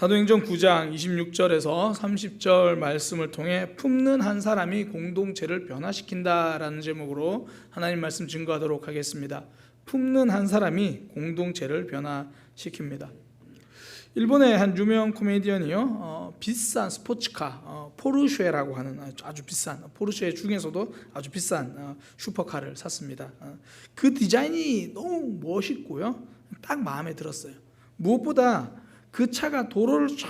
사도행전 9장 26절에서 30절 말씀을 통해 품는 한 사람이 공동체를 변화시킨다라는 제목으로 하나님 말씀 증거하도록 하겠습니다. 품는 한 사람이 공동체를 변화시킵니다. 일본의 한 유명 코미디언이요, 비싼 스포츠카 포르쉐라고 하는 아주 비싼, 포르쉐 중에서도 아주 비싼 슈퍼카를 샀습니다. 그 디자인이 너무 멋있고요, 딱 마음에 들었어요. 무엇보다 그 차가 도로를 쫙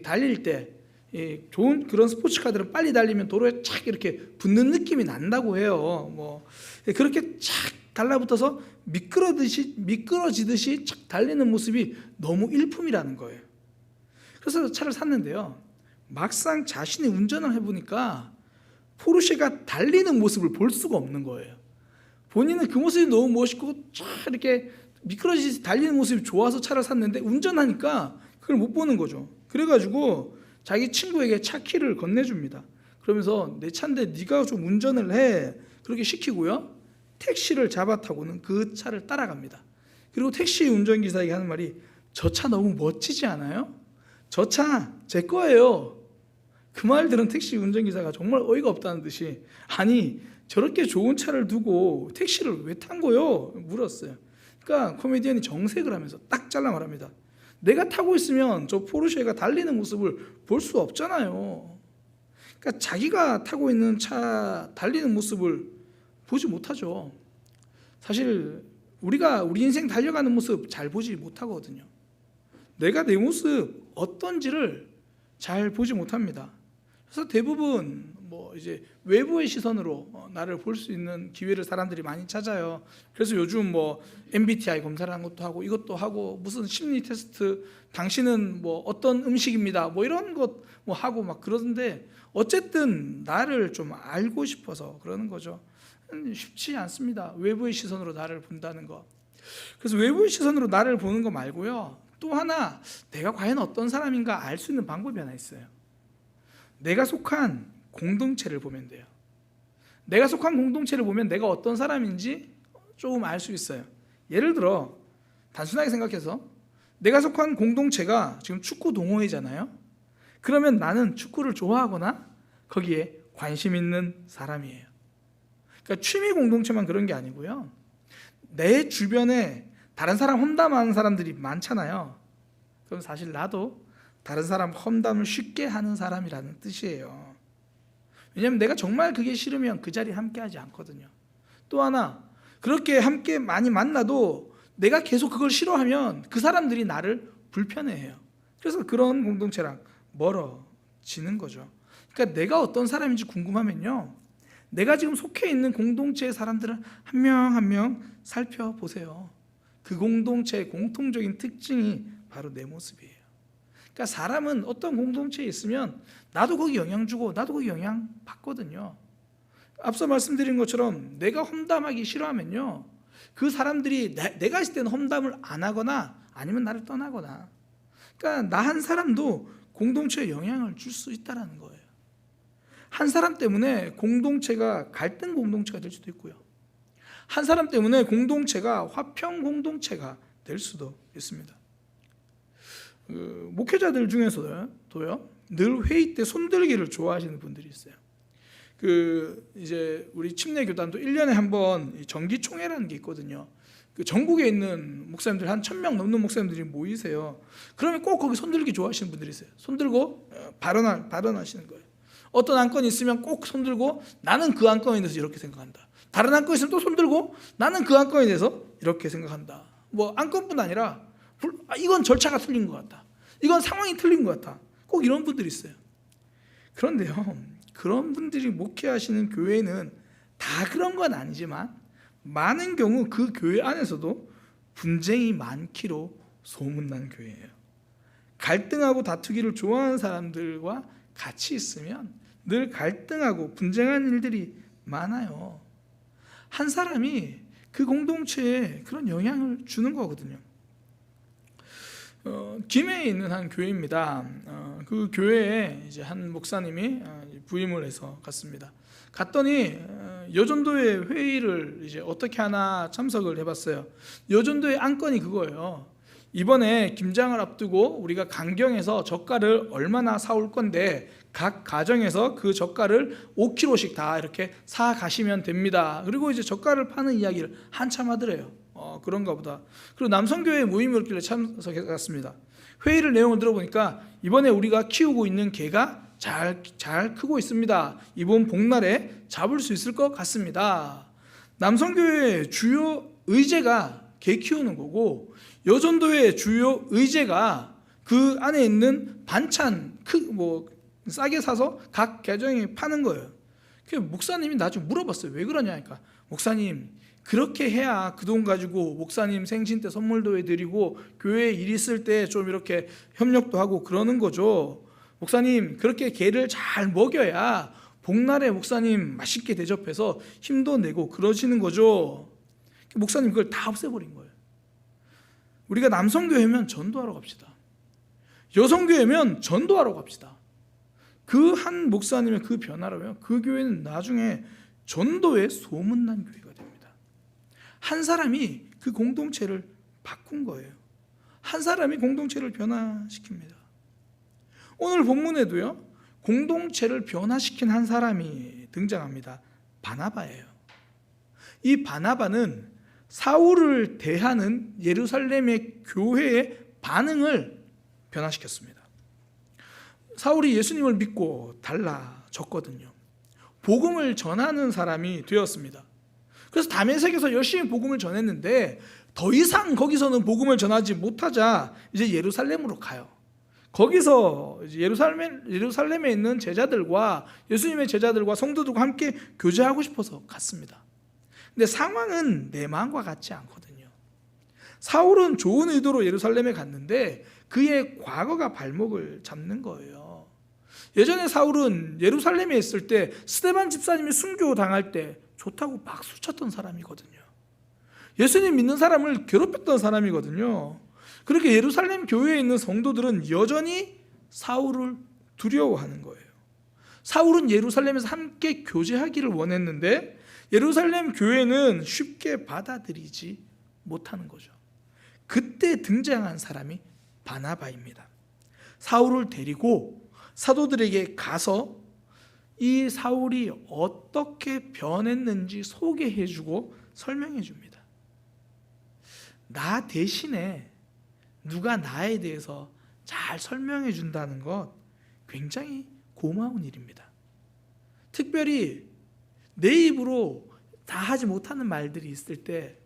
달릴 때, 좋은 그런 스포츠카들은 빨리 달리면 도로에 착 이렇게 붙는 느낌이 난다고 해요. 그렇게 착 달라붙어서 미끄러지듯이 착 달리는 모습이 너무 일품이라는 거예요. 그래서 차를 샀는데요, 막상 자신이 운전을 해보니까 포르쉐가 달리는 모습을 볼 수가 없는 거예요. 본인은 그 모습이 너무 멋있고 쫙 이렇게 미끄러지듯이 달리는 모습이 좋아서 차를 샀는데 운전하니까 그걸 못 보는 거죠. 그래가지고 자기 친구에게 차 키를 건네줍니다. 그러면서 내 차인데 네가 좀 운전을 해, 그렇게 시키고요, 택시를 잡아 타고는 그 차를 따라갑니다. 그리고 택시 운전기사에게 하는 말이, 저 차 너무 멋지지 않아요? 저 차 제 거예요. 그 말 들은 택시 운전기사가 정말 어이가 없다는 듯이, 아니 저렇게 좋은 차를 두고 택시를 왜 탄 거요? 물었어요. 그러니까 코미디언이 정색을 하면서 딱 잘라 말합니다. 내가 타고 있으면 저 포르쉐가 달리는 모습을 볼 수 없잖아요. 그러니까 자기가 타고 있는 차 달리는 모습을 보지 못하죠. 사실 우리가 우리 인생 달려가는 모습 잘 보지 못하거든요. 내가 내 모습 어떤지를 잘 보지 못합니다. 그래서 대부분 이제 외부의 시선으로 나를 볼 수 있는 기회를 사람들이 많이 찾아요. 그래서 요즘 MBTI 검사를 하는 것도 하고 이것도 하고, 무슨 심리 테스트, 당신은 어떤 음식입니다, 이런 것 하고 막 그러는데, 어쨌든 나를 좀 알고 싶어서 그러는 거죠. 쉽지 않습니다, 외부의 시선으로 나를 본다는 거. 그래서 외부의 시선으로 나를 보는 거 말고요, 또 하나 내가 과연 어떤 사람인가 알 수 있는 방법이 하나 있어요. 내가 속한 공동체를 보면 돼요. 내가 속한 공동체를 보면 내가 어떤 사람인지 조금 알 수 있어요. 예를 들어 단순하게 생각해서, 내가 속한 공동체가 지금 축구 동호회잖아요. 그러면 나는 축구를 좋아하거나 거기에 관심 있는 사람이에요. 그러니까 취미 공동체만 그런 게 아니고요, 내 주변에 다른 사람 험담하는 사람들이 많잖아요. 그럼 사실 나도 다른 사람 험담을 쉽게 하는 사람이라는 뜻이에요. 왜냐하면 내가 정말 그게 싫으면 그 자리에 함께 하지 않거든요. 또 하나, 그렇게 함께 많이 만나도 내가 계속 그걸 싫어하면 그 사람들이 나를 불편해해요. 그래서 그런 공동체랑 멀어지는 거죠. 그러니까 내가 어떤 사람인지 궁금하면요, 내가 지금 속해 있는 공동체의 사람들을 한 명 한 명 살펴보세요. 그 공동체의 공통적인 특징이 바로 내 모습이에요. 그러니까 사람은 어떤 공동체에 있으면 나도 거기 영향 주고 나도 거기 영향 받거든요. 앞서 말씀드린 것처럼 내가 험담하기 싫어하면요, 그 사람들이 내가 있을 때는 험담을 안 하거나 아니면 나를 떠나거나, 그러니까 나 한 사람도 공동체에 영향을 줄 수 있다는 거예요. 한 사람 때문에 공동체가 갈등 공동체가 될 수도 있고요, 한 사람 때문에 공동체가 화평 공동체가 될 수도 있습니다. 목회자들 중에서도요, 늘 회의 때 손들기를 좋아하시는 분들이 있어요. 이제 우리 침례교단도 1년에 한 번 정기총회라는 게 있거든요. 전국에 있는 목사님들 한 1000명 넘는 목사님들이 모이세요. 그러면 꼭 거기 손들기 좋아하시는 분들이 있어요. 손들고 발언하시는 거예요. 어떤 안건이 있으면 꼭 손들고, 나는 그 안건에 대해서 이렇게 생각한다. 다른 안건이 있으면 또 손들고, 나는 그 안건에 대해서 이렇게 생각한다. 안건뿐 아니라, 이건 절차가 틀린 것 같다, 이건 상황이 틀린 것 같다, 꼭 이런 분들이 있어요. 그런데요, 그런 분들이 목회하시는 교회는 다 그런 건 아니지만 많은 경우 그 교회 안에서도 분쟁이 많기로 소문난 교회예요. 갈등하고 다투기를 좋아하는 사람들과 같이 있으면 늘 갈등하고 분쟁하는 일들이 많아요. 한 사람이 그 공동체에 그런 영향을 주는 거거든요. 김해에 있는 한 교회입니다. 그 교회에 이제 한 목사님이 부임을 해서 갔습니다. 갔더니 여전도의 회의를 이제 어떻게 하나 참석을 해봤어요. 여전도의 안건이 그거예요. 이번에 김장을 앞두고 우리가 강경에서 젓갈을 얼마나 사올 건데 각 가정에서 그 젓갈을 5kg씩 다 이렇게 사 가시면 됩니다. 그리고 이제 젓갈을 파는 이야기를 한참 하더래요. 그런가 보다. 그리고 남성교회 모임이 있길래 참석했습니다. 회의를 내용을 들어보니까 이번에 우리가 키우고 있는 개가 잘 크고 있습니다. 이번 복날에 잡을 수 있을 것 같습니다. 남성교회의 주요 의제가 개 키우는 거고, 여전도의 주요 의제가 그 안에 있는 반찬 싸게 사서 각 가정에 파는 거예요. 목사님이 나중에 물어봤어요. 왜 그러냐니까, 목사님 그렇게 해야 그 돈 가지고 목사님 생신 때 선물도 해드리고 교회에 일 있을 때 좀 이렇게 협력도 하고 그러는 거죠. 목사님 그렇게 개를 잘 먹여야 복날에 목사님 맛있게 대접해서 힘도 내고 그러시는 거죠. 목사님 그걸 다 없애버린 거예요. 우리가 남성교회면 전도하러 갑시다. 여성교회면 전도하러 갑시다. 그 한 목사님의 그 변화라면 그 교회는 나중에 전도의 소문난 교회가 됩니다. 한 사람이 그 공동체를 바꾼 거예요. 한 사람이 공동체를 변화시킵니다. 오늘 본문에도요, 공동체를 변화시킨 한 사람이 등장합니다. 바나바예요. 이 바나바는 사울을 대하는 예루살렘의 교회의 반응을 변화시켰습니다. 사울이 예수님을 믿고 달라졌거든요. 복음을 전하는 사람이 되었습니다. 그래서 다메섹에서 열심히 복음을 전했는데 더 이상 거기서는 복음을 전하지 못하자 이제 예루살렘으로 가요. 거기서 예루살렘에 있는 제자들과 예수님의 제자들과 성도들과 함께 교제하고 싶어서 갔습니다. 근데 상황은 내 마음과 같지 않거든요. 사울은 좋은 의도로 예루살렘에 갔는데 그의 과거가 발목을 잡는 거예요. 예전에 사울은 예루살렘에 있을 때 스데반 집사님이 순교 당할 때 좋다고 박수 쳤던 사람이거든요. 예수님 믿는 사람을 괴롭혔던 사람이거든요. 그렇게 예루살렘 교회에 있는 성도들은 여전히 사울을 두려워하는 거예요. 사울은 예루살렘에서 함께 교제하기를 원했는데 예루살렘 교회는 쉽게 받아들이지 못하는 거죠. 그때 등장한 사람이 바나바입니다. 사울을 데리고 사도들에게 가서 이 사울이 어떻게 변했는지 소개해주고 설명해줍니다. 나 대신에 누가 나에 대해서 잘 설명해 준다는 것 굉장히 고마운 일입니다. 특별히 내 입으로 다 하지 못하는 말들이 있을 때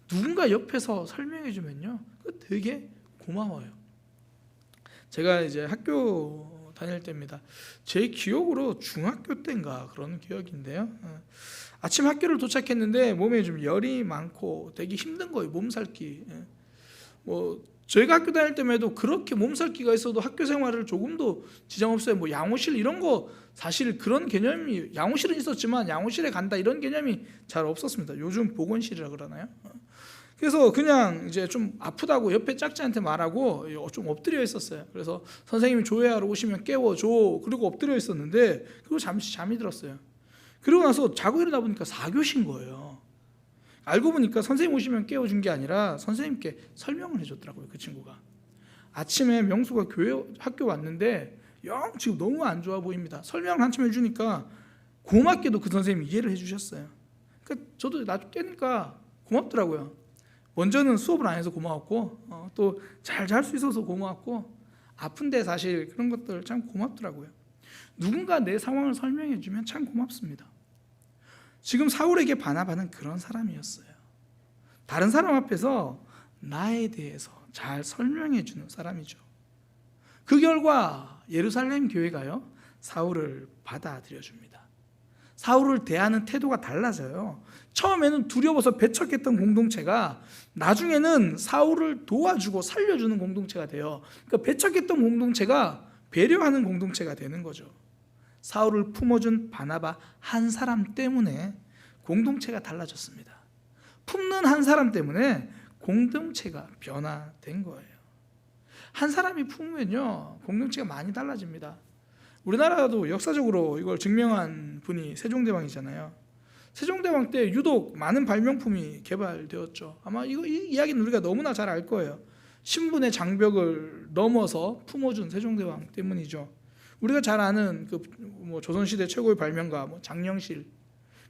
누군가 옆에서 설명해 주면요, 그거 되게 고마워요. 제가 이제 학교 다닐 때입니다. 제 기억으로 중학교 때인가 그런 기억인데요. 아침 학교를 도착했는데 몸에 좀 열이 많고 되게 힘든 거예요. 몸살기. 저희가 학교 다닐 때에도 그렇게 몸살기가 있어도 학교 생활을 조금도 지장 없어요. 양호실 이런 거 사실 그런 개념이, 양호실은 있었지만 양호실에 간다 이런 개념이 잘 없었습니다. 요즘 보건실이라 그러나요? 그래서 그냥 이제 좀 아프다고 옆에 짝지한테 말하고 좀 엎드려 있었어요. 그래서 선생님이 조회하러 오시면 깨워줘. 그리고 엎드려 있었는데 그리고 잠시 잠이 들었어요. 그리고 나서 자고 일어나 보니까 4교시인 거예요. 알고 보니까 선생님 오시면 깨워준 게 아니라 선생님께 설명을 해줬더라고요. 그 친구가 아침에 명수가 학교 왔는데 영 지금 너무 안 좋아 보입니다. 설명을 한참 해주니까 고맙게도 그 선생님이 이해를 해주셨어요. 그러니까 저도 나중에 깨니까 고맙더라고요. 먼저는 수업을 안 해서 고마웠고 또 잘 잘 수 있어서 고마웠고, 아픈데 사실 그런 것들 참 고맙더라고요. 누군가 내 상황을 설명해 주면 참 고맙습니다. 지금 사울에게 바나바는 그런 사람이었어요. 다른 사람 앞에서 나에 대해서 잘 설명해 주는 사람이죠. 그 결과 예루살렘 교회가요, 사울을 받아들여 줍니다. 사울을 대하는 태도가 달라져요. 처음에는 두려워서 배척했던 공동체가 나중에는 사울을 도와주고 살려주는 공동체가 돼요. 그러니까 배척했던 공동체가 배려하는 공동체가 되는 거죠. 사울을 품어준 바나바 한 사람 때문에 공동체가 달라졌습니다. 품는 한 사람 때문에 공동체가 변화된 거예요. 한 사람이 품으면요, 공동체가 많이 달라집니다. 우리나라도 역사적으로 이걸 증명한 분이 세종대왕이잖아요. 세종대왕 때 유독 많은 발명품이 개발되었죠. 아마 이 이야기는 우리가 너무나 잘 알 거예요. 신분의 장벽을 넘어서 품어준 세종대왕 때문이죠. 우리가 잘 아는 조선시대 최고의 발명가 장영실,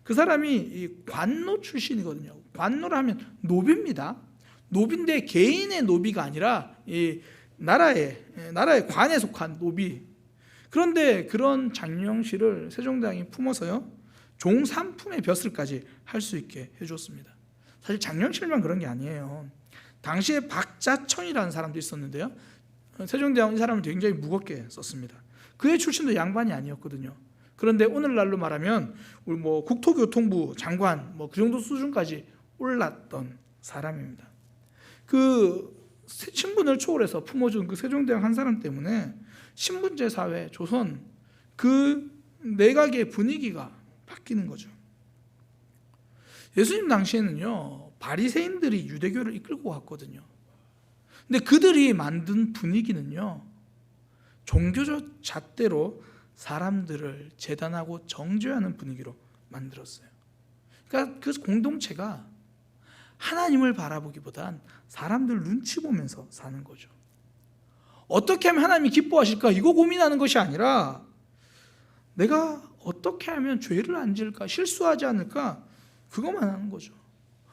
그 사람이 이 관노 출신이거든요. 관노를 하면 노비입니다. 노비인데 개인의 노비가 아니라 이 나라의 관에 속한 노비. 그런데 그런 장영실을 세종대왕이 품어서요, 종삼품의 벼슬까지 할 수 있게 해줬습니다. 사실 장영실만 그런 게 아니에요. 당시에 박자천이라는 사람도 있었는데요, 세종대왕은 이 사람을 굉장히 무겁게 썼습니다. 그의 출신도 양반이 아니었거든요. 그런데 오늘날로 말하면 우리 국토교통부 장관 그 정도 수준까지 올랐던 사람입니다. 그 신분을 초월해서 품어준 그 세종대왕 한 사람 때문에 신분제 사회 조선 그 내각의 분위기가 바뀌는 거죠. 예수님 당시에는요, 바리새인들이 유대교를 이끌고 갔거든요. 근데 그들이 만든 분위기는요, 종교적 잣대로 사람들을 재단하고 정죄하는 분위기로 만들었어요. 그러니까 그 공동체가 하나님을 바라보기보단 사람들 눈치 보면서 사는 거죠. 어떻게 하면 하나님이 기뻐하실까, 이거 고민하는 것이 아니라 내가 어떻게 하면 죄를 안 지을까, 실수하지 않을까, 그것만 하는 거죠.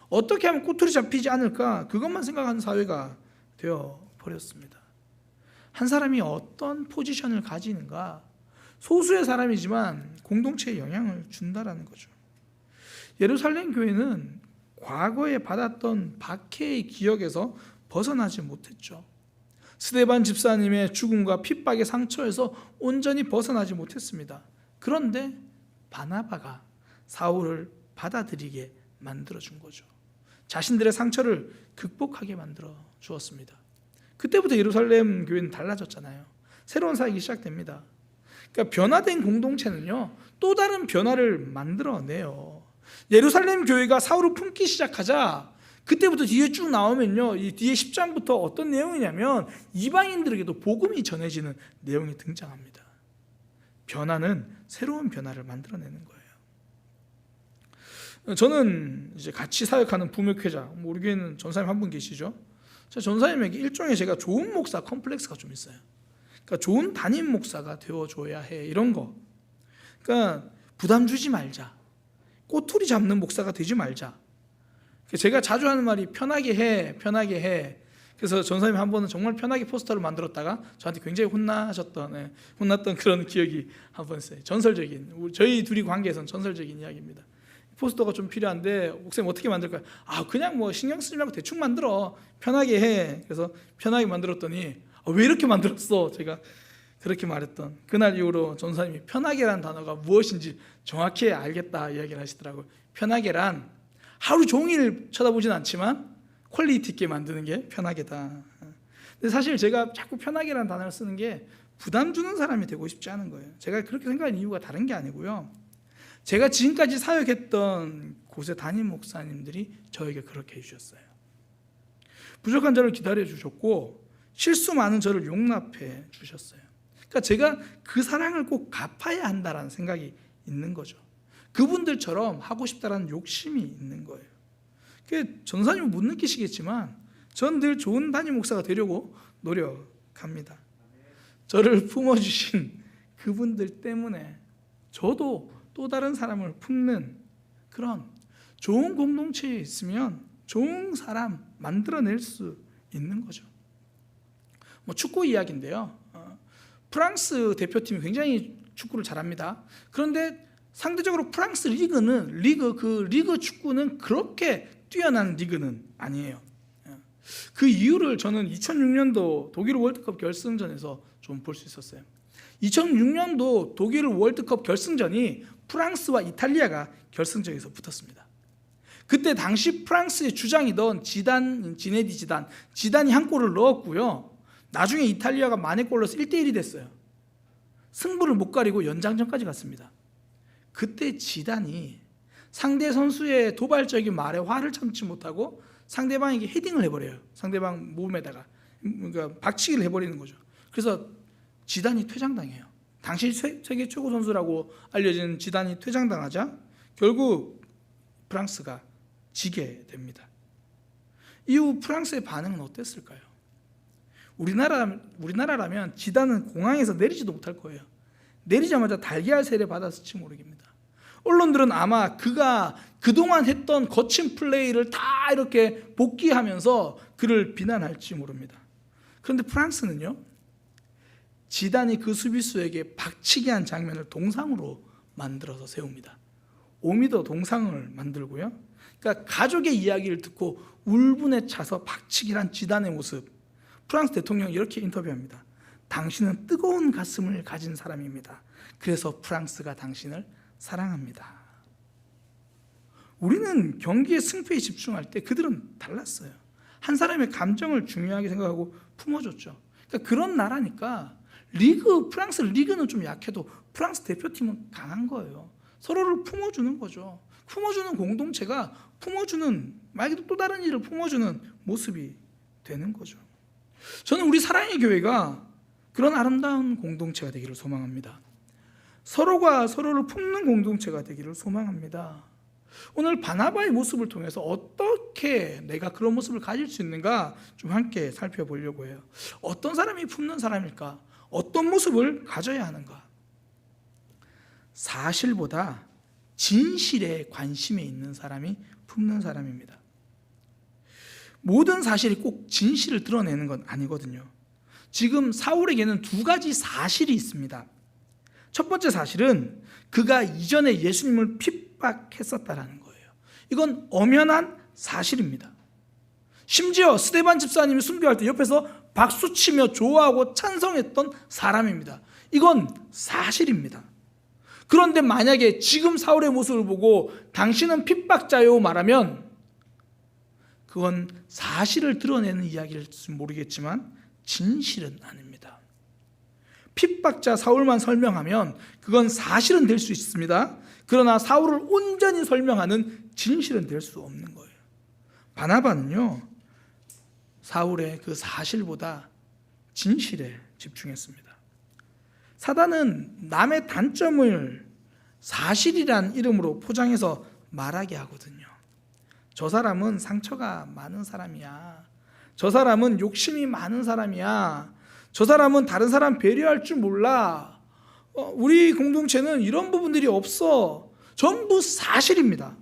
어떻게 하면 꼬투리 잡히지 않을까, 그것만 생각하는 사회가 되어버렸습니다. 한 사람이 어떤 포지션을 가지는가, 소수의 사람이지만 공동체에 영향을 준다라는 거죠. 예루살렘 교회는 과거에 받았던 박해의 기억에서 벗어나지 못했죠. 스데반 집사님의 죽음과 핍박의 상처에서 온전히 벗어나지 못했습니다. 그런데 바나바가 사울을 받아들이게 만들어준 거죠. 자신들의 상처를 극복하게 만들어 주었습니다. 그때부터 예루살렘 교회는 달라졌잖아요. 새로운 사역이 시작됩니다. 그러니까 변화된 공동체는요, 또 다른 변화를 만들어내요. 예루살렘 교회가 사울을 품기 시작하자 그때부터 뒤에 쭉 나오면요, 이 뒤에 10장부터 어떤 내용이냐면 이방인들에게도 복음이 전해지는 내용이 등장합니다. 변화는 새로운 변화를 만들어내는 거예요. 저는 이제 같이 사역하는 부목회자, 우리 교회는 전사님 한 분 계시죠? 전사님에게 일종의 제가 좋은 목사 컴플렉스가 좀 있어요. 그러니까 좋은 담임 목사가 되어줘야 해, 이런 거. 그러니까 부담 주지 말자, 꼬투리 잡는 목사가 되지 말자. 제가 자주 하는 말이 편하게 해, 편하게 해. 그래서 전사님 한 번은 정말 편하게 포스터를 만들었다가 저한테 굉장히 혼났던 그런 기억이 한 번 있어요. 전설적인, 저희 둘이 관계에서는 전설적인 이야기입니다. 포스터가 좀 필요한데 목사님 어떻게 만들까요? 그냥 신경 쓰지 말고 대충 만들어, 편하게 해. 그래서 편하게 만들었더니 왜 이렇게 만들었어? 제가 그렇게 말했던 그날 이후로 전사님이 편하게란 단어가 무엇인지 정확히 알겠다 이야기를 하시더라고요. 편하게란 하루 종일 쳐다보진 않지만 퀄리티 있게 만드는 게 편하게다. 근데 사실 제가 자꾸 편하게란 단어를 쓰는 게 부담 주는 사람이 되고 싶지 않은 거예요. 제가 그렇게 생각하는 이유가 다른 게 아니고요, 제가 지금까지 사역했던 곳의 담임 목사님들이 저에게 그렇게 해주셨어요. 부족한 저를 기다려 주셨고 실수 많은 저를 용납해 주셨어요. 그러니까 제가 그 사랑을 꼭 갚아야 한다라는 생각이 있는 거죠. 그분들처럼 하고 싶다라는 욕심이 있는 거예요. 전사님은 못 느끼시겠지만 전 늘 좋은 담임 목사가 되려고 노력합니다. 저를 품어주신 그분들 때문에 저도 또 다른 사람을 품는 그런 좋은 공동체에 있으면 좋은 사람 만들어낼 수 있는 거죠. 축구 이야기인데요, 프랑스 대표팀이 굉장히 축구를 잘합니다. 그런데 상대적으로 프랑스 리그 축구는 그렇게 뛰어난 리그는 아니에요. 그 이유를 저는 2006년도 독일 월드컵 결승전에서 좀 볼 수 있었어요. 2006년도 독일 월드컵 결승전이 프랑스와 이탈리아가 결승전에서 붙었습니다. 그때 당시 프랑스의 주장이던 지네디 지단이 한 골을 넣었고요, 나중에 이탈리아가 만회골 넣어서 1대1이 됐어요. 승부를 못 가리고 연장전까지 갔습니다. 그때 지단이 상대 선수의 도발적인 말에 화를 참지 못하고 상대방에게 헤딩을 해버려요. 상대방 몸에다가, 그러니까 박치기를 해버리는 거죠. 그래서 지단이 퇴장당해요. 당시 세계 최고 선수라고 알려진 지단이 퇴장당하자 결국 프랑스가 지게 됩니다. 이후 프랑스의 반응은 어땠을까요? 우리나라라면 지단은 공항에서 내리지도 못할 거예요. 내리자마자 달걀 세례 받았을지 모르겠습니다. 언론들은 아마 그가 그동안 했던 거친 플레이를 다 이렇게 복귀하면서 그를 비난할지 모릅니다. 그런데 프랑스는요, 지단이 그 수비수에게 박치기 한 장면을 동상으로 만들어서 세웁니다. 오미도 동상을 만들고요. 그러니까 가족의 이야기를 듣고 울분에 차서 박치기를 한 지단의 모습. 프랑스 대통령이 이렇게 인터뷰합니다. 당신은 뜨거운 가슴을 가진 사람입니다. 그래서 프랑스가 당신을 사랑합니다. 우리는 경기의 승패에 집중할 때 그들은 달랐어요. 한 사람의 감정을 중요하게 생각하고 품어줬죠. 그러니까 그런 나라니까 프랑스 리그는 좀 약해도 프랑스 대표팀은 강한 거예요. 서로를 품어주는 거죠. 품어주는 공동체가 말 그대로 또 다른 일을 품어주는 모습이 되는 거죠. 저는 우리 사랑의 교회가 그런 아름다운 공동체가 되기를 소망합니다. 서로가 서로를 품는 공동체가 되기를 소망합니다. 오늘 바나바의 모습을 통해서 어떻게 내가 그런 모습을 가질 수 있는가 좀 함께 살펴보려고 해요. 어떤 사람이 품는 사람일까? 어떤 모습을 가져야 하는가? 사실보다 진실에 관심이 있는 사람이 품는 사람입니다. 모든 사실이 꼭 진실을 드러내는 건 아니거든요. 지금 사울에게는 두 가지 사실이 있습니다. 첫 번째 사실은 그가 이전에 예수님을 핍박했었다라는 거예요. 이건 엄연한 사실입니다. 심지어 스데반 집사님이 순교할 때 옆에서 박수치며 좋아하고 찬성했던 사람입니다. 이건 사실입니다. 그런데 만약에 지금 사울의 모습을 보고 당신은 핍박자요 말하면 그건 사실을 드러내는 이야기일지 모르겠지만 진실은 아닙니다. 핍박자 사울만 설명하면 그건 사실은 될 수 있습니다. 그러나 사울을 온전히 설명하는 진실은 될 수 없는 거예요. 바나바는요, 사울의 그 사실보다 진실에 집중했습니다. 사단은 남의 단점을 사실이란 이름으로 포장해서 말하게 하거든요. 저 사람은 상처가 많은 사람이야. 저 사람은 욕심이 많은 사람이야. 저 사람은 다른 사람 배려할 줄 몰라. 우리 공동체는 이런 부분들이 없어. 전부 사실입니다.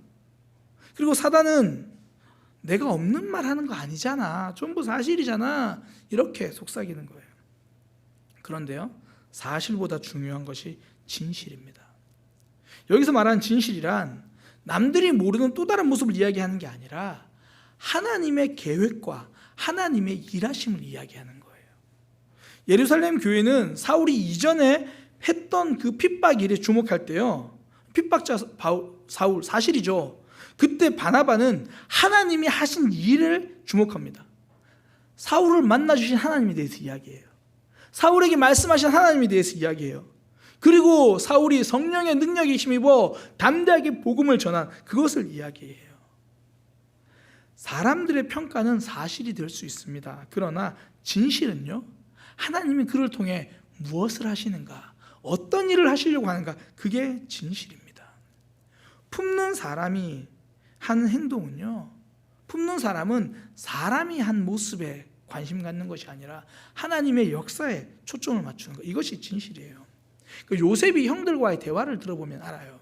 그리고 사단은 내가 없는 말 하는 거 아니잖아. 전부 사실이잖아. 이렇게 속삭이는 거예요. 그런데요, 사실보다 중요한 것이 진실입니다. 여기서 말하는 진실이란 남들이 모르는 또 다른 모습을 이야기하는 게 아니라 하나님의 계획과 하나님의 일하심을 이야기하는 거예요. 예루살렘 교회는 사울이 이전에 했던 그 핍박 일에 주목할 때요, 핍박자 사울 사실이죠. 그때 바나바는 하나님이 하신 일을 주목합니다. 사울을 만나주신 하나님에 대해서 이야기해요. 사울에게 말씀하신 하나님에 대해서 이야기해요. 그리고 사울이 성령의 능력에 힘입어 담대하게 복음을 전한 그것을 이야기해요. 사람들의 평가는 사실이 될 수 있습니다. 그러나 진실은요, 하나님이 그를 통해 무엇을 하시는가, 어떤 일을 하시려고 하는가, 그게 진실입니다. 품는 사람이 하는 행동은요, 품는 사람은 사람이 한 모습에 관심 갖는 것이 아니라 하나님의 역사에 초점을 맞추는 것, 이것이 진실이에요. 요셉이 형들과의 대화를 들어보면 알아요.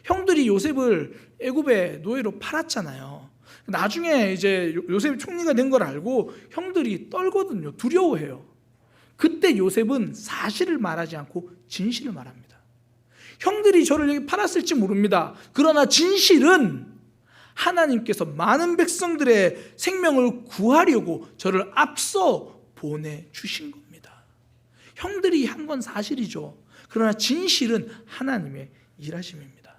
형들이 요셉을 애굽의 노예로 팔았잖아요. 나중에 이제 요셉이 총리가 된 걸 알고 형들이 떨거든요. 두려워해요. 그때 요셉은 사실을 말하지 않고 진실을 말합니다. 형들이 저를 여기 팔았을지 모릅니다. 그러나 진실은 하나님께서 많은 백성들의 생명을 구하려고 저를 앞서 보내주신 겁니다. 형들이 한 건 사실이죠. 그러나 진실은 하나님의 일하심입니다.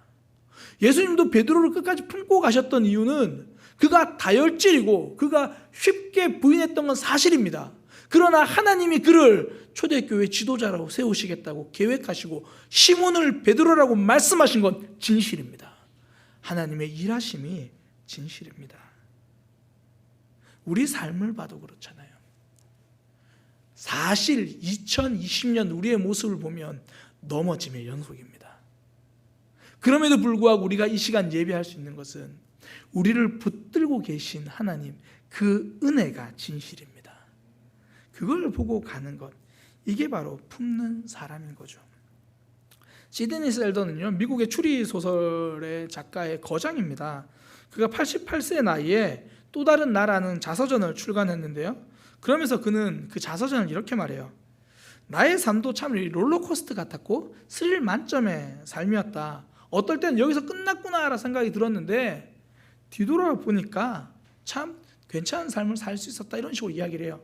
예수님도 베드로를 끝까지 품고 가셨던 이유는 그가 다혈질이고 그가 쉽게 부인했던 건 사실입니다. 그러나 하나님이 그를 초대교회 지도자라고 세우시겠다고 계획하시고 시몬을 베드로라고 말씀하신 건 진실입니다. 하나님의 일하심이 진실입니다. 우리 삶을 봐도 그렇잖아요. 사실 2020년 우리의 모습을 보면 넘어짐의 연속입니다. 그럼에도 불구하고 우리가 이 시간 예배할 수 있는 것은 우리를 붙들고 계신 하나님, 그 은혜가 진실입니다. 그 그걸 보고 가는 것, 이게 바로 품는 사람인 거죠. 시드니 셀던은요, 미국의 추리 소설의 작가의 거장입니다. 그가 88세 나이에 또 다른 나라는 자서전을 출간했는데요, 그러면서 그는 그 자서전을 이렇게 말해요. 나의 삶도 참 롤러코스터 같았고 스릴 만점의 삶이었다. 어떨 때는 여기서 끝났구나라는 생각이 들었는데 뒤돌아보니까 참 괜찮은 삶을 살 수 있었다, 이런 식으로 이야기를 해요.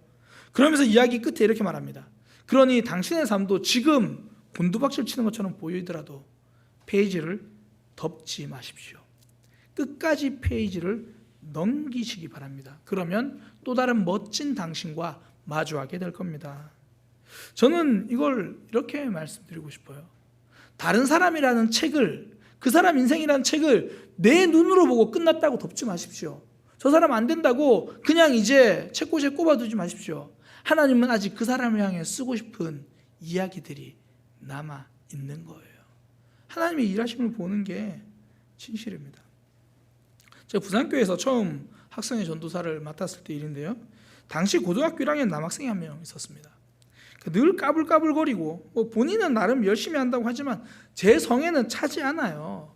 그러면서 이야기 끝에 이렇게 말합니다. 그러니 당신의 삶도 지금 곤두박질 치는 것처럼 보이더라도 페이지를 덮지 마십시오. 끝까지 페이지를 넘기시기 바랍니다. 그러면 또 다른 멋진 당신과 마주하게 될 겁니다. 저는 이걸 이렇게 말씀드리고 싶어요. 다른 사람이라는 책을, 그 사람 인생이라는 책을 내 눈으로 보고 끝났다고 덮지 마십시오. 저 사람 안 된다고 그냥 이제 책꽂이에 꼽아두지 마십시오. 하나님은 아직 그 사람을 향해 쓰고 싶은 이야기들이 남아 있는 거예요. 하나님의 일하심을 보는 게 진실입니다. 제가 부산교회에서 처음 학생회 전도사를 맡았을 때 일인데요, 당시 고등학교 1학년 남학생이 한 명 있었습니다. 늘 까불까불거리고 본인은 나름 열심히 한다고 하지만 제 성에는 차지 않아요.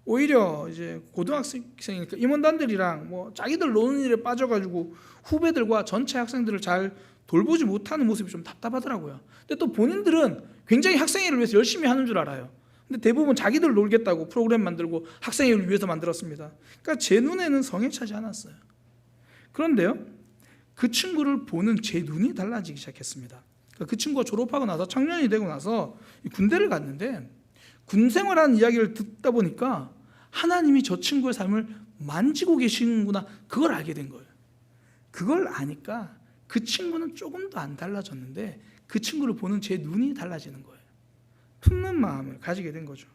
오히려 이제 고등학생이니까 임원단들이랑 자기들 노는 일에 빠져가지고 후배들과 전체 학생들을 잘 돌보지 못하는 모습이 좀 답답하더라고요. 근데 또 본인들은 굉장히 학생회를 위해서 열심히 하는 줄 알아요. 근데 대부분 자기들 놀겠다고 프로그램 만들고 학생회를 위해서 만들었습니다. 그러니까 제 눈에는 성에 차지 않았어요. 그런데요, 그 친구를 보는 제 눈이 달라지기 시작했습니다. 그 친구가 졸업하고 나서 청년이 되고 나서 군대를 갔는데, 군 생활하는 이야기를 듣다 보니까 하나님이 저 친구의 삶을 만지고 계시는구나, 그걸 알게 된 거예요. 그걸 아니까 그 친구는 조금도 안 달라졌는데 그 친구를 보는 제 눈이 달라지는 거예요. 품는 마음을 가지게 된 거죠.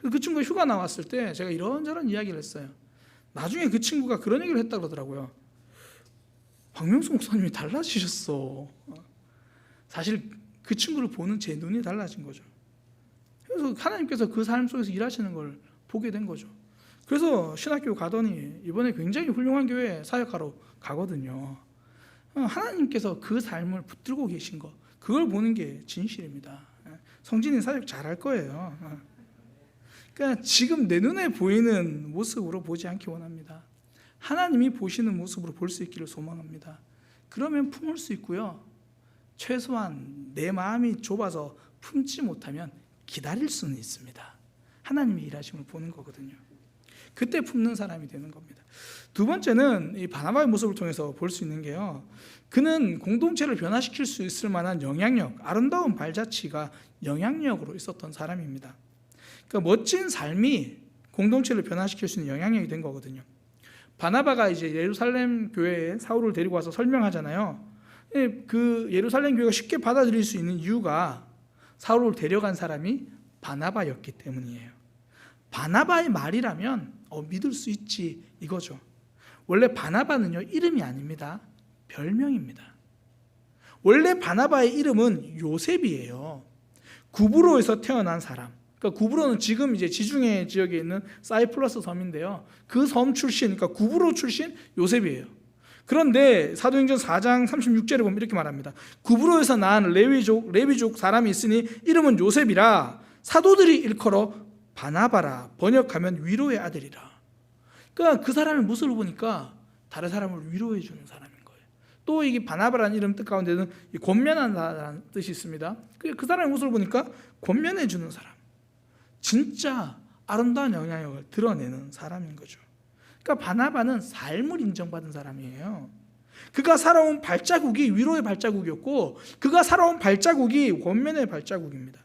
그 친구가 휴가 나왔을 때 제가 이런저런 이야기를 했어요. 나중에 그 친구가 그런 얘기를 했다고 그러더라고요. 박명수 목사님이 달라지셨어. 사실 그 친구를 보는 제 눈이 달라진 거죠. 그래서 하나님께서 그 삶 속에서 일하시는 걸 보게 된 거죠. 그래서 신학교 가더니 이번에 굉장히 훌륭한 교회 사역하러 가거든요. 하나님께서 그 삶을 붙들고 계신 거, 그걸 보는 게 진실입니다. 성진이 사역 잘할 거예요. 그러니까 지금 내 눈에 보이는 모습으로 보지 않기 원합니다. 하나님이 보시는 모습으로 볼 수 있기를 소망합니다. 그러면 품을 수 있고요, 최소한 내 마음이 좁아서 품지 못하면 기다릴 수는 있습니다. 하나님의 일하심을 보는 거거든요. 그때 품는 사람이 되는 겁니다. 두 번째는 이 바나바의 모습을 통해서 볼 수 있는 게요, 그는 공동체를 변화시킬 수 있을 만한 영향력, 아름다운 발자취가 영향력으로 있었던 사람입니다. 그러니까 멋진 삶이 공동체를 변화시킬 수 있는 영향력이 된 거거든요. 바나바가 이제 예루살렘 교회에 사울을 데리고 와서 설명하잖아요. 그 예루살렘 교회가 쉽게 받아들일 수 있는 이유가 사울을 데려간 사람이 바나바였기 때문이에요. 바나바의 말이라면 믿을 수 있지, 이거죠. 원래 바나바는요, 이름이 아닙니다. 별명입니다. 원래 바나바의 이름은 요셉이에요. 구브로에서 태어난 사람. 그러니까 구브로는 지금 이제 지중해 지역에 있는 사이프러스 섬인데요, 그 섬 출신, 그러니까 구브로 출신 요셉이에요. 그런데 사도행전 4장 36절에 보면 이렇게 말합니다. 구브로에서 난 레위족 사람이 있으니 이름은 요셉이라 사도들이 일컬어 바나바라, 번역하면 위로의 아들이라. 그러니까 그 사람의 모습을 보니까 다른 사람을 위로해 주는 사람인 거예요. 또 이게 바나바라는 이름 뜻 가운데는 권면한다는 뜻이 있습니다. 그 사람의 모습을 보니까 권면해 주는 사람, 진짜 아름다운 영향력을 드러내는 사람인 거죠. 그러니까 바나바는 삶을 인정받은 사람이에요. 그가 살아온 발자국이 위로의 발자국이었고, 그가 살아온 발자국이 권면의 발자국입니다.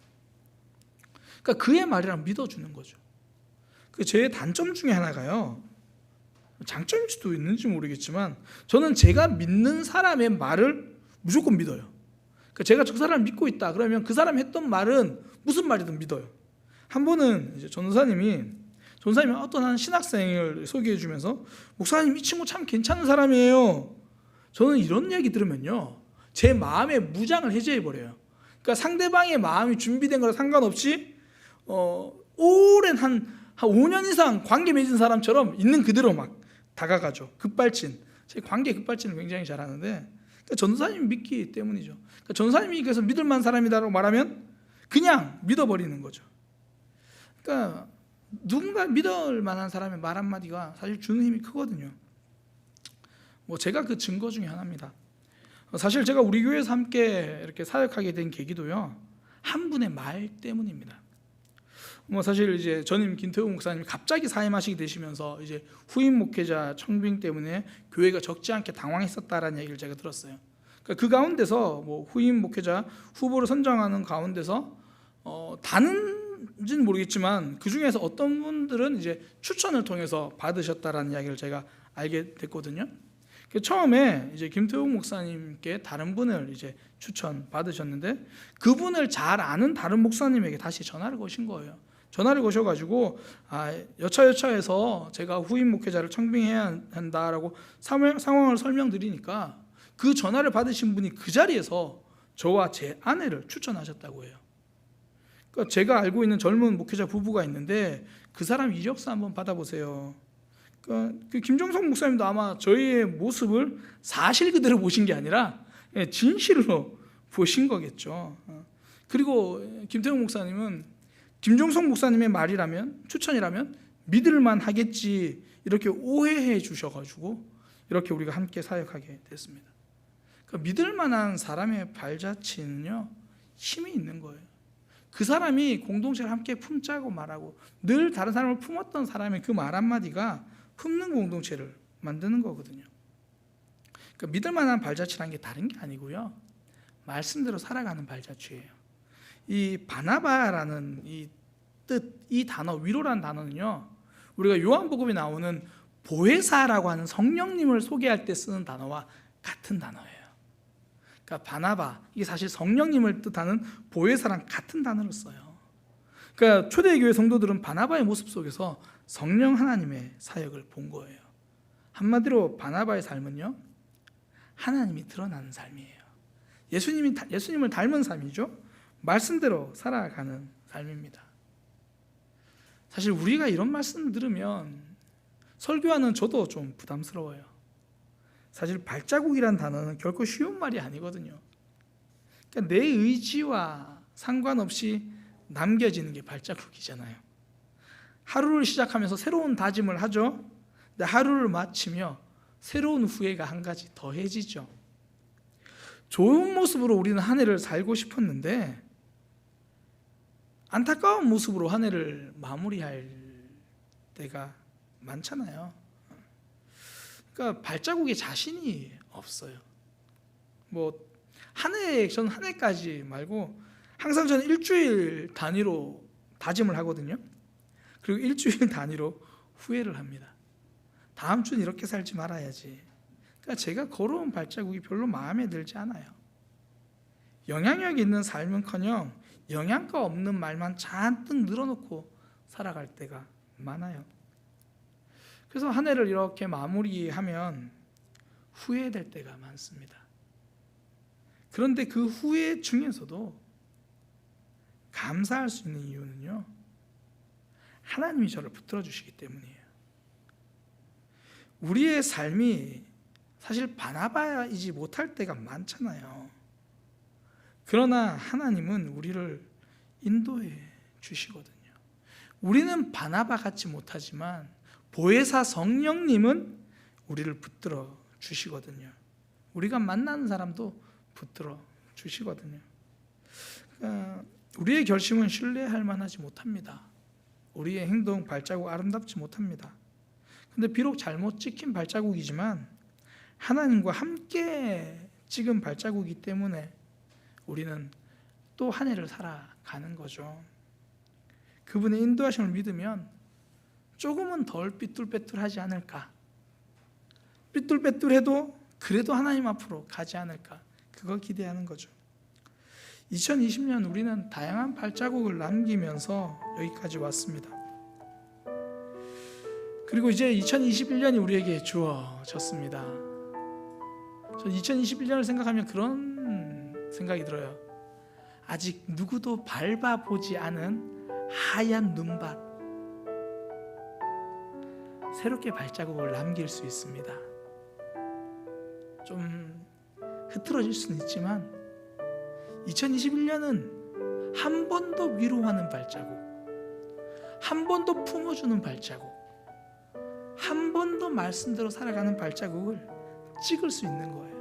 그러니까 그의 말이랑 믿어주는 거죠. 그 제 단점 중에 하나가요, 장점일 수도 있는지 모르겠지만 저는 제가 믿는 사람의 말을 무조건 믿어요. 그러니까 제가 저 사람을 믿고 있다 그러면 그 사람이 했던 말은 무슨 말이든 믿어요. 한 번은 이제 전도사님이 어떤 한 신학생을 소개해 주면서, 목사님 이 친구 참 괜찮은 사람이에요. 저는 이런 얘기 들으면요, 제 마음의 무장을 해제해 버려요. 그러니까 상대방의 마음이 준비된 거랑 상관없이 오랜 한 5년 이상 관계 맺은 사람처럼 있는 그대로 막 다가가죠. 급발진. 제 관계 급발진을 굉장히 잘하는데, 그러니까 전도사님이 믿기 때문이죠. 그러니까 전도사님이 그래서 믿을 만한 사람이다라고 말하면 그냥 믿어버리는 거죠. 그러니까 누군가 믿을 만한 사람의 말 한마디가 사실 주는 힘이 크거든요. 뭐 제가 그 증거 중에 하나입니다. 사실 제가 우리 교회에서 함께 이렇게 사역하게 된 계기도요, 한 분의 말 때문입니다. 뭐 사실 이제 전임 김태우 목사님이 갑자기 사임하시게 되시면서 이제 후임 목회자 청빙 때문에 교회가 적지 않게 당황했었다라는 얘기를 제가 들었어요. 그러니까 그 가운데서 뭐 후임 목회자 후보를 선정하는 가운데서 다는지는 모르겠지만 그 중에서 어떤 분들은 이제 추천을 통해서 받으셨다라는 이야기를 제가 알게 됐거든요. 처음에 이제 김태우 목사님께 다른 분을 이제 추천 받으셨는데 그분을 잘 아는 다른 목사님에게 다시 전화를 거신 거예요. 전화를 거셔가지고 여차여차해서 제가 후임 목회자를 청빙해야 한다라고 상황을 설명드리니까 그 전화를 받으신 분이 그 자리에서 저와 제 아내를 추천하셨다고 해요. 그러니까 제가 알고 있는 젊은 목회자 부부가 있는데 그 사람 이력서 한번 받아보세요. 그 김종석 목사님도 아마 저희의 모습을 사실 그대로 보신 게 아니라 진실로 보신 거겠죠. 그리고 김태우 목사님은 김종석 목사님의 말이라면, 추천이라면 믿을만 하겠지 이렇게 오해해 주셔가지고 이렇게 우리가 함께 사역하게 됐습니다. 그러니까 믿을 만한 사람의 발자취는요, 힘이 있는 거예요. 그 사람이 공동체를 함께 품자고 말하고 늘 다른 사람을 품었던 사람의 그 말 한마디가 품는 공동체를 만드는 거거든요. 그러니까 믿을 만한 발자취라는 게 다른 게 아니고요, 말씀대로 살아가는 발자취예요. 이 바나바라는 이 뜻, 이 단어, 위로라는 단어는요, 우리가 요한복음에 나오는 보혜사라고 하는 성령님을 소개할 때 쓰는 단어와 같은 단어예요. 그러니까 바나바, 이게 사실 성령님을 뜻하는 보혜사랑 같은 단어를 써요. 그러니까 초대교회 성도들은 바나바의 모습 속에서 성령 하나님의 사역을 본 거예요. 한마디로 바나바의 삶은요, 하나님이 드러나는 삶이에요. 예수님을 닮은 삶이죠. 말씀대로 살아가는 삶입니다. 사실 우리가 이런 말씀 들으면 설교하는 저도 좀 부담스러워요. 사실 발자국이란 단어는 결코 쉬운 말이 아니거든요. 그러니까 내 의지와 상관없이 남겨지는 게 발자국이잖아요. 하루를 시작하면서 새로운 다짐을 하죠. 근데 하루를 마치며 새로운 후회가 한 가지 더해지죠. 좋은 모습으로 우리는 한 해를 살고 싶었는데 안타까운 모습으로 한 해를 마무리할 때가 많잖아요. 그러니까 발자국에 자신이 없어요. 뭐 저는 한 해까지 말고 항상 저는 일주일 단위로 다짐을 하거든요. 그리고 일주일 단위로 후회를 합니다. 다음 주는 이렇게 살지 말아야지. 그러니까 제가 걸어온 발자국이 별로 마음에 들지 않아요. 영향력 있는 삶은커녕 영양가 없는 말만 잔뜩 늘어놓고 살아갈 때가 많아요. 그래서 한 해를 이렇게 마무리하면 후회될 때가 많습니다. 그런데 그 후회 중에서도 감사할 수 있는 이유는요, 하나님이 저를 붙들어 주시기 때문이에요. 우리의 삶이 사실 바나바이지 못할 때가 많잖아요. 그러나 하나님은 우리를 인도해 주시거든요. 우리는 바나바 같지 못하지만 보혜사 성령님은 우리를 붙들어 주시거든요. 우리가 만나는 사람도 붙들어 주시거든요. 그러니까 우리의 결심은 신뢰할 만하지 못합니다. 우리의 행동, 발자국 아름답지 못합니다. 근데 비록 잘못 찍힌 발자국이지만 하나님과 함께 찍은 발자국이기 때문에 우리는 또 한 해를 살아가는 거죠. 그분의 인도하심을 믿으면 조금은 덜 삐뚤빼뚤하지 않을까, 삐뚤빼뚤해도 그래도 하나님 앞으로 가지 않을까, 그거 기대하는 거죠. 2020년 우리는 다양한 발자국을 남기면서 여기까지 왔습니다. 그리고 이제 2021년이 우리에게 주어졌습니다. 저는 2021년을 생각하면 그런 생각이 들어요. 아직 누구도 밟아보지 않은 하얀 눈밭, 새롭게 발자국을 남길 수 있습니다. 좀 흐트러질 수는 있지만 2021년은 한 번 더 위로하는 발자국, 한 번 더 품어주는 발자국, 한 번 더 말씀대로 살아가는 발자국을 찍을 수 있는 거예요.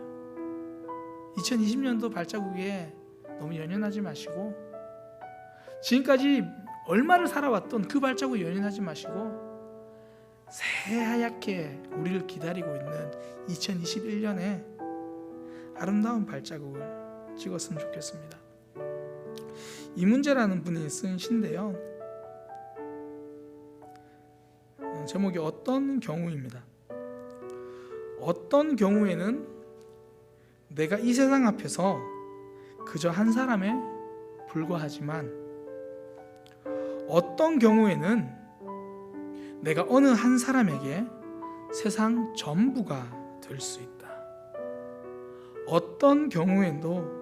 2020년도 발자국에 너무 연연하지 마시고, 지금까지 얼마를 살아왔던 그 발자국에 연연하지 마시고, 새하얗게 우리를 기다리고 있는 2021년에 아름다운 발자국을 찍었으면 좋겠습니다. 이문재라는 분이 쓴 시인데요, 제목이 어떤 경우입니다. 어떤 경우에는 내가 이 세상 앞에서 그저 한 사람에 불과하지만, 어떤 경우에는 내가 어느 한 사람에게 세상 전부가 될 수 있다. 어떤 경우에도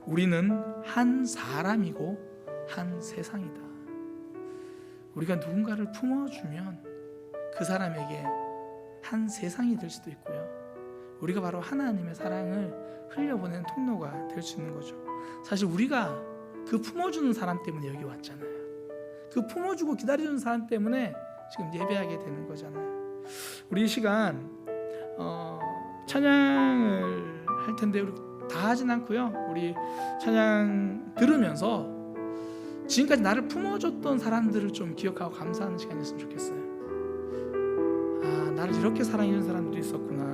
우리는 한 사람이고 한 세상이다. 우리가 누군가를 품어주면 그 사람에게 한 세상이 될 수도 있고요, 우리가 바로 하나님의 사랑을 흘려보내는 통로가 될 수 있는 거죠. 사실 우리가 그 품어주는 사람 때문에 여기 왔잖아요. 그 품어주고 기다려주는 사람 때문에 지금 예배하게 되는 거잖아요. 우리 이 시간 찬양을 할 텐데 우리 다 하진 않고요, 우리 찬양 들으면서 지금까지 나를 품어줬던 사람들을 좀 기억하고 감사하는 시간이었으면 좋겠어요. 아, 나를 이렇게 사랑해준 사람들이 있었구나.